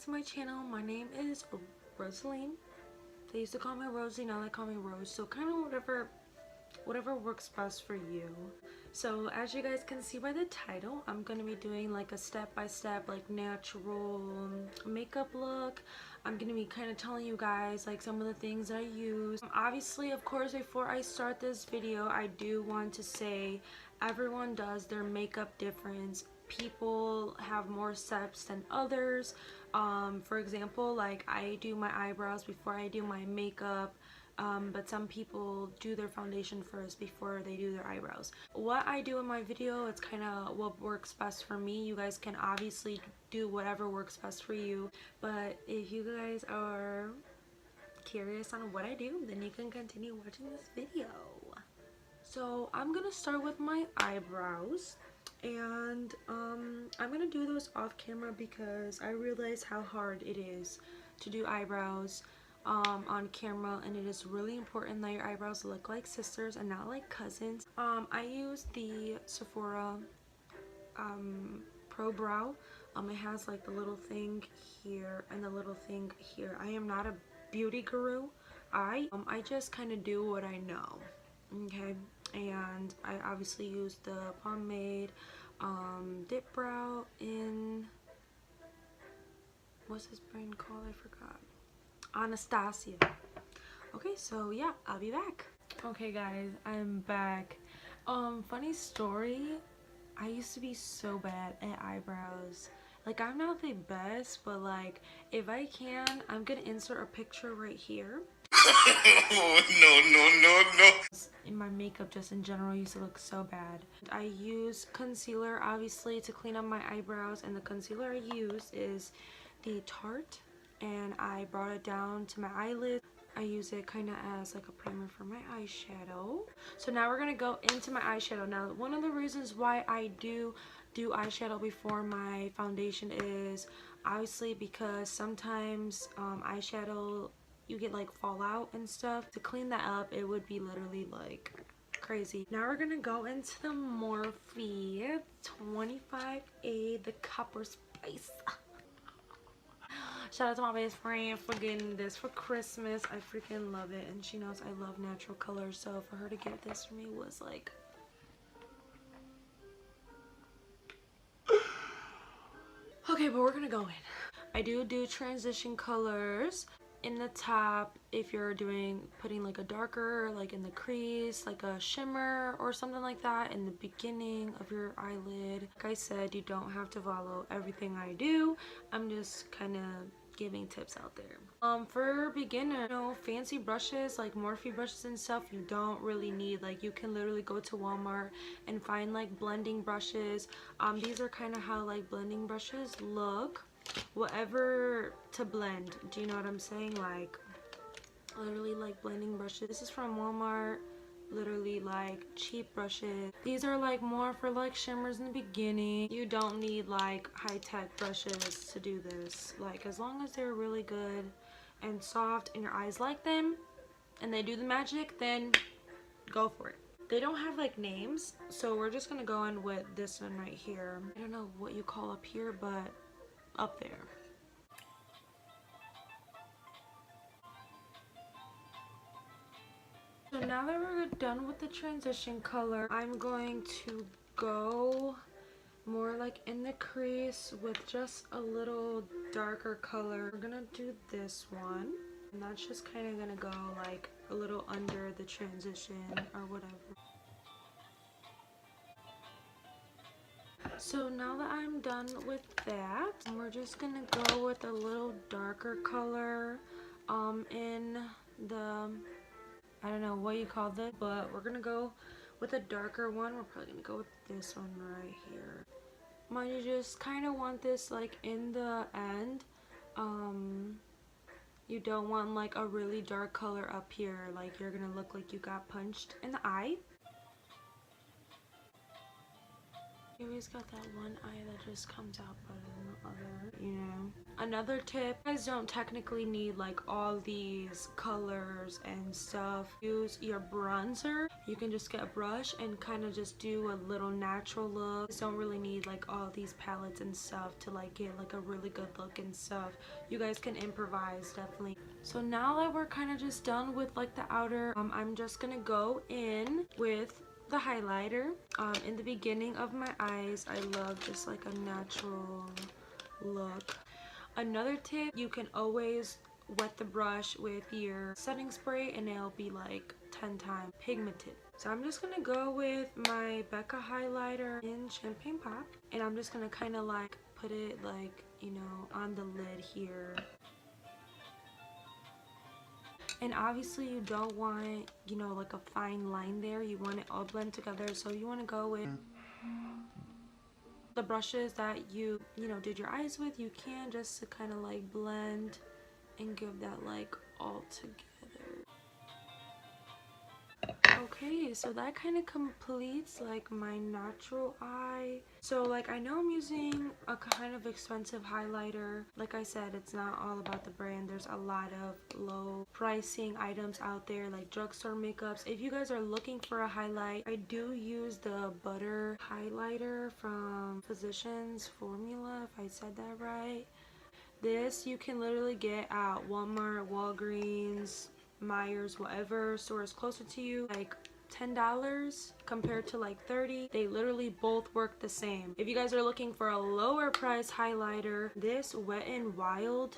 to my channel. My name is Rosaline. They used to call me Rosie, now they call me Rose. So kind of whatever works best for you. So as you guys can see by the title, I'm going to be doing like a step-by-step like natural makeup look. I'm going to be kind of telling you guys like some of the things I use. Obviously, of course, before I start this video, I do want to say everyone does their makeup different. People have more steps than others. For example, like I do my eyebrows before I do my makeup. But some people do their foundation first before they do their eyebrows. What I do in my video, it's kind of what works best for me. You guys can obviously do whatever works best for you, but if you guys are curious on what I do, then you can continue watching this video. So I'm gonna start with my eyebrows, and I'm gonna do those off camera because I realize how hard it is to do eyebrows on camera, and it is really important that your eyebrows look like sisters and not like cousins. I use the Sephora Pro Brow. It has like the little thing here and the little thing here. I am not a beauty guru. I just kind of do what I know, okay? And I obviously use the pomade dip brow in, what's this brand called? I forgot. Anastasia. Okay, so yeah, I'll be back. Okay guys, I'm back. Funny story, I used to be so bad at eyebrows. Like, I'm not the best, but like if I can, I'm gonna insert a picture right here. No. In my makeup, just in general, I used to look so bad. I use concealer obviously to clean up my eyebrows, and the concealer I use is the Tarte, and I brought it down to my eyelid. I use it kind of as like a primer for my eyeshadow. So now we're gonna go into my eyeshadow. Now, one of the reasons why I do eyeshadow before my foundation is obviously because sometimes eyeshadow, you get like fallout and stuff. To clean that up, it would be literally like crazy. Now we're gonna go into the Morphe 25A, the Copper Spice. Shout out to my best friend for getting this for Christmas. I freaking love it, and she knows I love natural colors, so for her to get this for me was like okay, but we're gonna go in. I do transition colors in the top if you're putting like a darker, like in the crease, like a shimmer or something like that in the beginning of your eyelid. Like I said, you don't have to follow everything I do. I'm just kind of giving tips out there. For beginner, you know, fancy brushes like Morphe brushes and stuff, you don't really need. Like, you can literally go to Walmart and find like blending brushes. These are kind of how like blending brushes look. Whatever to blend, do you know what I'm saying? Like, literally like blending brushes. This is from Walmart. Literally like cheap brushes. These are like more for like shimmers in the beginning. You don't need like high-tech brushes to do this. Like, as long as they're really good and soft and your eyes like them and they do the magic, then go for it. They don't have like names, so we're just gonna go in with this one right here. I don't know what you call up here, but up there. So now that we're done with the transition color, I'm going to go more like in the crease with just a little darker color. We're gonna do this one, and that's just kind of gonna go like a little under the transition or whatever. So now that I'm done with that, we're just gonna go with a little darker color in the, I don't know what you call this, but we're gonna go with a darker one. We're probably gonna go with this one right here. Mind you, just kind of want this like in the end. You don't want like a really dark color up here, like you're gonna look like you got punched in the eye. You always got that one eye that just comes out better than the other, you know. Another tip, you guys don't technically need like all these colors and stuff. Use your bronzer. You can just get a brush and kind of just do a little natural look. You don't really need like all these palettes and stuff to like get like a really good look and stuff. You guys can improvise definitely. So now that we're kind of just done with like the outer, I'm just gonna go in with the highlighter. In the beginning of my eyes, I love just like a natural look. Another tip, you can always wet the brush with your setting spray and it'll be like 10 times pigmented. So I'm just gonna go with my Becca highlighter in Champagne Pop, and I'm just gonna kind of like put it like, you know, on the lid here. And obviously you don't want, you know, like a fine line there. You want it all blend together. So you want to go with the brushes that you know, did your eyes with. You can just to kind of like blend and give that like all together. Okay, so that kind of completes like my natural eye. So like I know I'm using a kind of expensive highlighter. Like I said, it's not all about the brand. There's a lot of low pricing items out there like drugstore makeups. If you guys are looking for a highlight, I do use the butter highlighter from Physicians Formula, if I said that right. This you can literally get at Walmart, Walgreens, Myers, whatever store is closer to you, like $10 compared to like $30. They literally both work the same. If you guys are looking for a lower price highlighter, this Wet n Wild,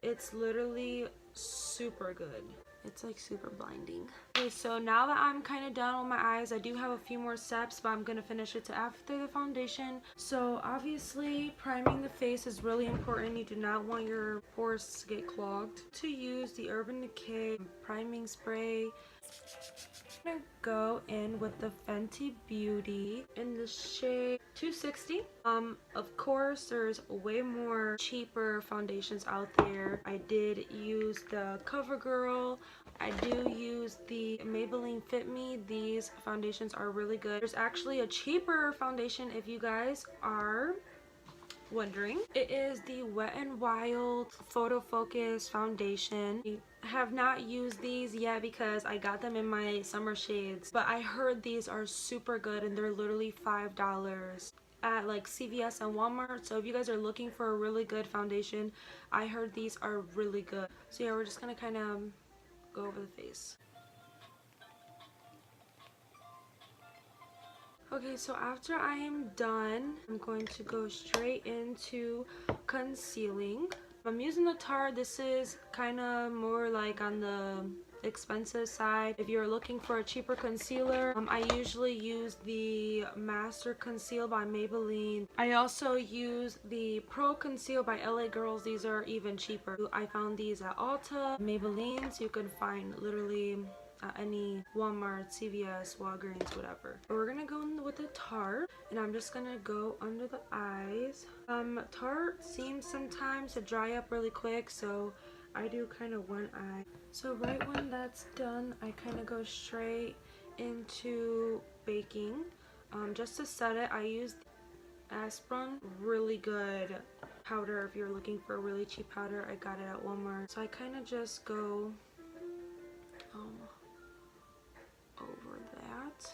it's literally super good. It's like super blinding. Okay, so now that I'm kind of done with my eyes, I do have a few more steps, but I'm gonna finish it to after the foundation. So obviously priming the face is really important. You do not want your pores to get clogged. To use the Urban Decay priming spray, I'm gonna go in with the Fenty Beauty in the shade 260. Of course there's way more cheaper foundations out there. I did use the CoverGirl. I do use the Maybelline Fit Me. These foundations are really good. There's actually a cheaper foundation if you guys are wondering. It is the Wet n Wild Photo Focus foundation. I have not used these yet because I got them in my summer shades, but I heard these are super good and they're literally $5 at like CVS and Walmart. So if you guys are looking for a really good foundation, I heard these are really good. So yeah, we're just gonna kind of go over the face. Okay, so after I am done, I'm going to go straight into concealing. I'm using the Tarte. This is kind of more like on the expensive side. If you're looking for a cheaper concealer, I usually use the Master Conceal by Maybelline. I also use the Pro Conceal by LA Girls. These are even cheaper. I found these at Ulta, Maybelline's. You can find literally any Walmart, CVS, Walgreens, whatever. But we're gonna go in with the Tarte, and I'm just gonna go under the eyes. Tarte seems sometimes to dry up really quick, so I do kind of one eye. So right when that's done, I kind of go straight into baking. Just to set it, I use Aspirin, really good powder. If you're looking for a really cheap powder, I got it at Walmart. So I kind of just go over that.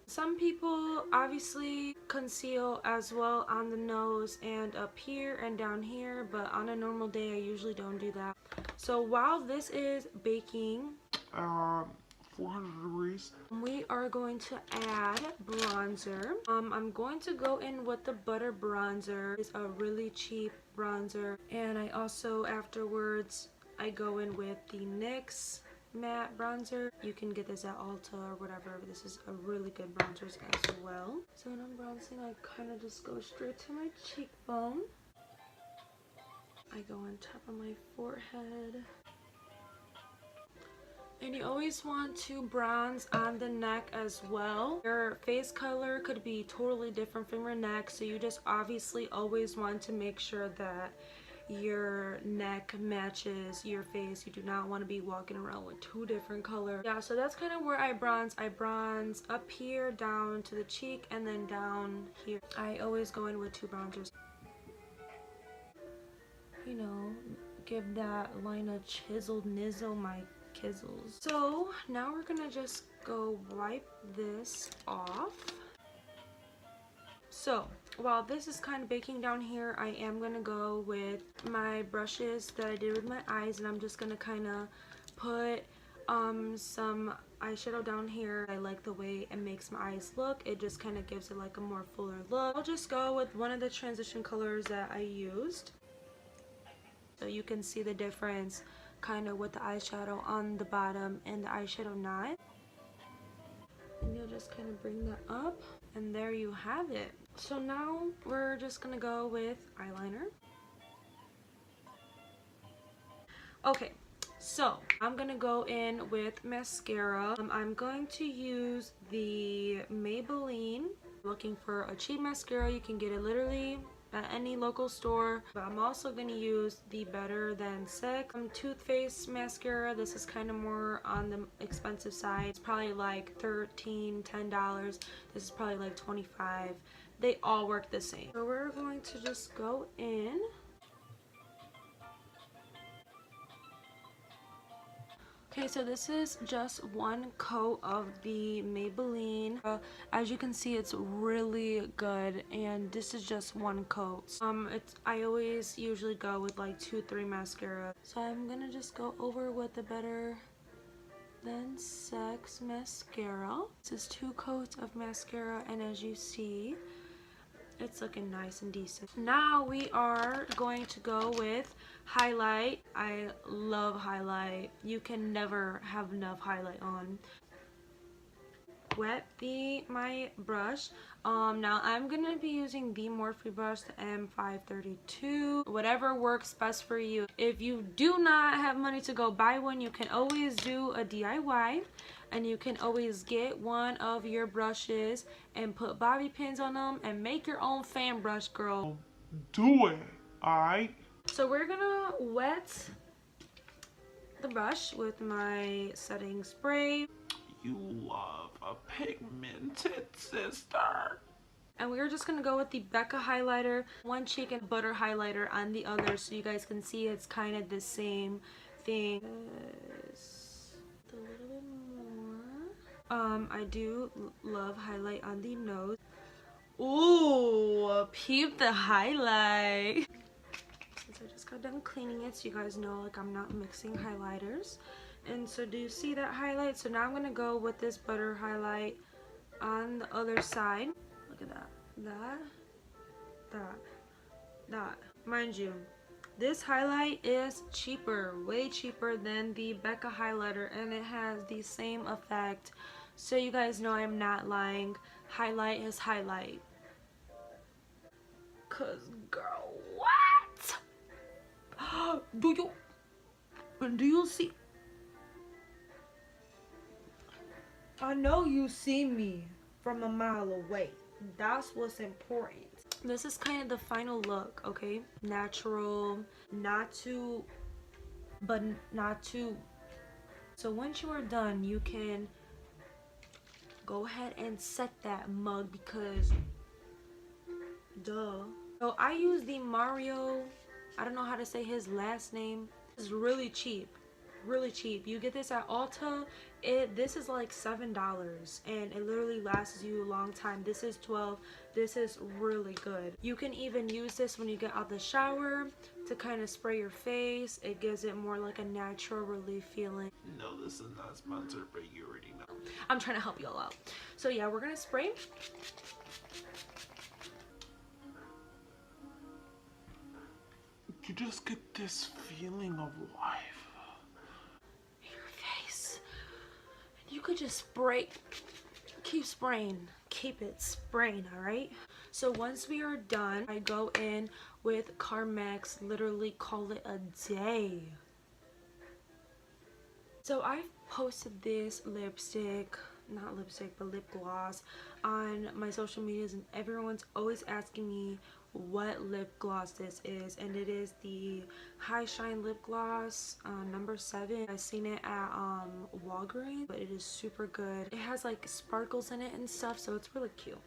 Some people obviously conceal as well on the nose and up here and down here, but on a normal day I usually don't do that. So while this is baking, 400 degrees, we are going to add bronzer. I'm going to go in with the Butter Bronzer. It's a really cheap bronzer, and I also afterwards I go in with the NYX matte bronzer. You can get this at Ulta or whatever, but this is a really good bronzer as well. So when I'm bronzing, I kind of just go straight to my cheekbone. I go on top of my forehead. And you always want to bronze on the neck as well. Your face color could be totally different from your neck, so you just obviously always want to make sure that your neck matches your face. You do not want to be walking around with two different colors. Yeah, so that's kind of where I bronze. I bronze up here, down to the cheek, and then down here. I always go in with two bronzers. You know, give that line of chiseled nizzle my kizzles. So now we're gonna just go wipe this off. So while this is kind of baking down here, I am gonna go with my brushes that I did with my eyes, and I'm just gonna kind of put some eyeshadow down here. I like the way it makes my eyes look. It just kind of gives it like a more fuller look. I'll just go with one of the transition colors that I used, so you can see the difference kind of with the eyeshadow on the bottom and the eyeshadow not. And you'll just kind of bring that up, and there you have it. So now we're just gonna go with eyeliner. Okay, so I'm gonna go in with mascara. I'm going to use the Maybelline. Looking for a cheap mascara, you can get it literally at any local store. But I'm also going to use the Better Than Sex Too Faced mascara. This is kind of more on the expensive side. It's probably like $13, $10. This is probably like $25. They all work the same. So we're going to just go in. Okay, so this is just one coat of the Maybelline. As you can see, it's really good, and this is just one coat. I always usually go with like 2-3 mascara. So I'm gonna just go over with the Better Than Sex mascara. This is 2 coats of mascara, and as you see, it's looking nice and decent. Now we are going to go with highlight. I love highlight. You can never have enough highlight on. Wet my brush. Now I'm gonna be using the Morphe brush, the M532. Whatever works best for you. If you do not have money to go buy one, you can always do a DIY. And you can always get one of your brushes and put bobby pins on them and make your own fan brush, girl. Do it, alright? So we're gonna wet the brush with my setting spray. You love a pigmented sister. And we're just gonna go with the Becca highlighter, one cheek and butter highlighter on the other, so you guys can see it's kind of the same thing. Just a little bit more. I do love highlight on the nose. Ooh, peep the highlight. Since I just got done cleaning it, so you guys know like I'm not mixing highlighters. And so do you see that highlight? So now I'm gonna go with this butter highlight on the other side. Look at that. That. Mind you, this highlight is cheaper, way cheaper than the Becca highlighter, and it has the same effect. So you guys know I'm not lying. Highlight is highlight. Cause girl, what? Do you see? I know you see me from a mile away. That's what's important. This is kind of the final look, okay? Natural, not too, but not too. So once you are done, you can go ahead and set that mug because, duh. So I use the Mario, I don't know how to say his last name. It's really cheap. Really cheap. You get this at Ulta. This is like $7 and it literally lasts you a long time. This is $12. This is really good. You can even use this when you get out the shower to kind of spray your face. It gives it more like a natural relief feeling. No, this is not sponsored, but you already know. I'm trying to help you all out. So yeah, we're gonna spray. You just get this feeling of life. You could just spray, keep spraying, keep it spraying, all right? So once we are done, I go in with Carmex, literally call it a day. So I've posted this lipstick not lipstick, but lip gloss on my social medias, and everyone's always asking me what lip gloss this is, and it is the High Shine lip gloss, number 7. I've seen it at Walgreens, but it is super good. It has like sparkles in it and stuff, so it's really cute.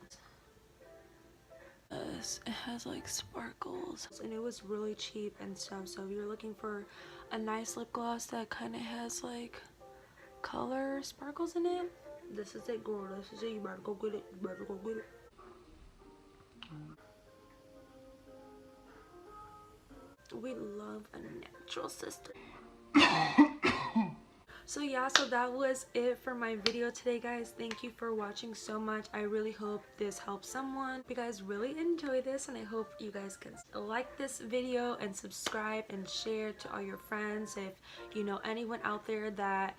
Yes, it has like sparkles, and it was really cheap and stuff. So if you're looking for a nice lip gloss that kind of has like color sparkles in it, this is it, girl. This is it. You better go get it. You better go get it. We love a natural sister. So yeah, so that was it for my video today, guys. Thank you for watching so much. I really hope this helps someone. If you guys really enjoy this, and I hope you guys can like this video and subscribe and share to all your friends. If you know anyone out there that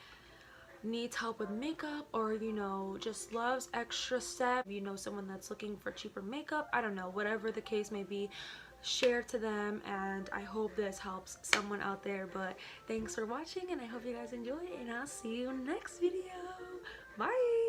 needs help with makeup, or you know, just loves extra step, you know, someone that's looking for cheaper makeup, I don't know, whatever the case may be, share to them. And I hope this helps someone out there. But thanks for watching, and I hope you guys enjoy, and I'll see you next video. Bye.